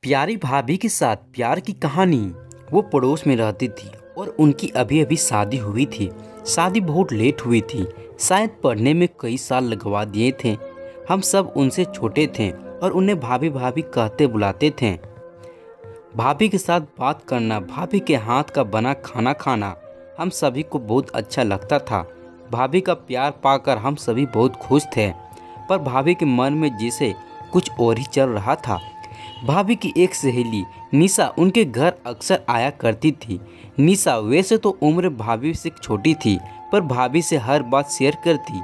प्यारी भाभी के साथ प्यार की कहानी। वो पड़ोस में रहती थी और उनकी अभी अभी शादी हुई थी। शादी बहुत लेट हुई थी, शायद पढ़ने में कई साल लगवा दिए थे। हम सब उनसे छोटे थे और उन्हें भाभी भाभी कहते बुलाते थे। भाभी के साथ बात करना, भाभी के हाथ का बना खाना खाना हम सभी को बहुत अच्छा लगता था। भाभी का प्यार पाकर हम सभी बहुत खुश थे, पर भाभी के मन में जैसे कुछ और ही चल रहा था। भाभी की एक सहेली निशा उनके घर अक्सर आया करती थी। निशा वैसे तो उम्र भाभी से छोटी थी, पर भाभी से हर बात शेयर करती।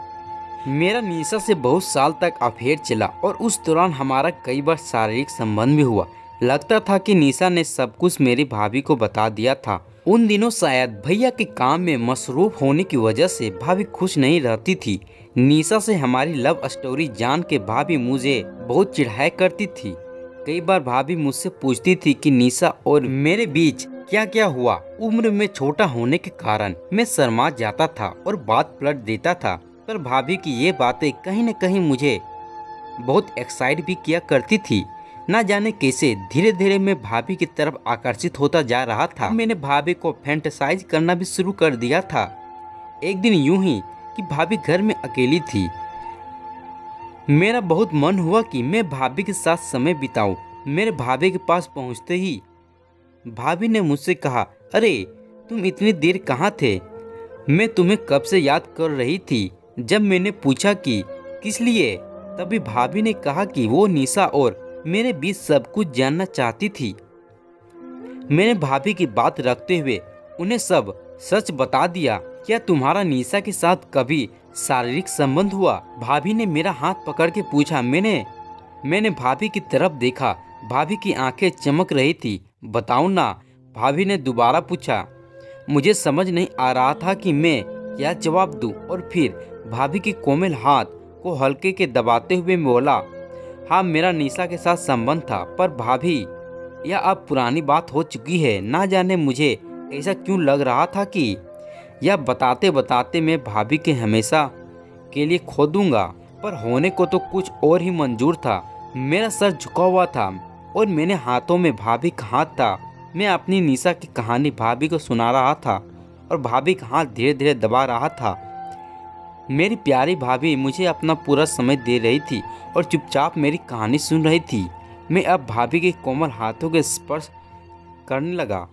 मेरा निशा से बहुत साल तक अफेयर चला और उस दौरान हमारा कई बार शारीरिक संबंध भी हुआ। लगता था कि निशा ने सब कुछ मेरी भाभी को बता दिया था। उन दिनों शायद भैया के काम में मसरूफ होने की वजह से भाभी खुश नहीं रहती थी। निशा से हमारी लव स्टोरी जान के भाभी मुझे बहुत चिढ़ाया करती थी। कई बार भाभी मुझसे पूछती थी कि निशा और मेरे बीच क्या क्या हुआ। उम्र में छोटा होने के कारण मैं शर्मा जाता था और बात पलट देता था, पर भाभी की ये बातें कहीं न कहीं मुझे बहुत एक्साइट भी किया करती थी। ना जाने कैसे धीरे धीरे मैं भाभी की तरफ आकर्षित होता जा रहा था। मैंने भाभी को फैंटेसाइज करना भी शुरू कर दिया था। एक दिन यूं ही कि भाभी घर में अकेली थी, मेरा बहुत मन हुआ कि मैं भाभी के साथ समय बिताऊं। मेरे भाभी के पास पहुंचते ही भाभी ने मुझसे कहा, अरे तुम इतनी देर कहाँ थे? मैं तुम्हें कब से याद कर रही थी। जब मैंने पूछा कि किस लिए, तभी भाभी ने कहा कि वो निशा और मेरे बीच सब कुछ जानना चाहती थी। मैंने भाभी की बात रखते हुए उन्हें सब सच बता दिया। क्या तुम्हारा निशा के साथ कभी शारीरिक संबंध हुआ? भाभी ने मेरा हाथ पकड़ के पूछा। मैंने भाभी की तरफ देखा। भाभी की आंखें चमक रही थी। बताओ ना, भाभी ने दोबारा पूछा। मुझे समझ नहीं आ रहा था कि मैं क्या जवाब दूं, और फिर भाभी के कोमल हाथ को हल्के के दबाते हुए बोला, हाँ मेरा निशा के साथ संबंध था, पर भाभी यह अब पुरानी बात हो चुकी है। ना जाने मुझे ऐसा क्यों लग रहा था कि यह बताते बताते मैं भाभी के हमेशा के लिए खो दूंगा, पर होने को तो कुछ और ही मंजूर था। मेरा सर झुका हुआ था और मेरे हाथों में भाभी का हाथ था। मैं अपनी निशा की कहानी भाभी को सुना रहा था और भाभी का हाथ धीरे धीरे दबा रहा था। मेरी प्यारी भाभी मुझे अपना पूरा समय दे रही थी और चुपचाप मेरी कहानी सुन रही थी। मैं अब भाभी के कोमल हाथों के स्पर्श करने लगा।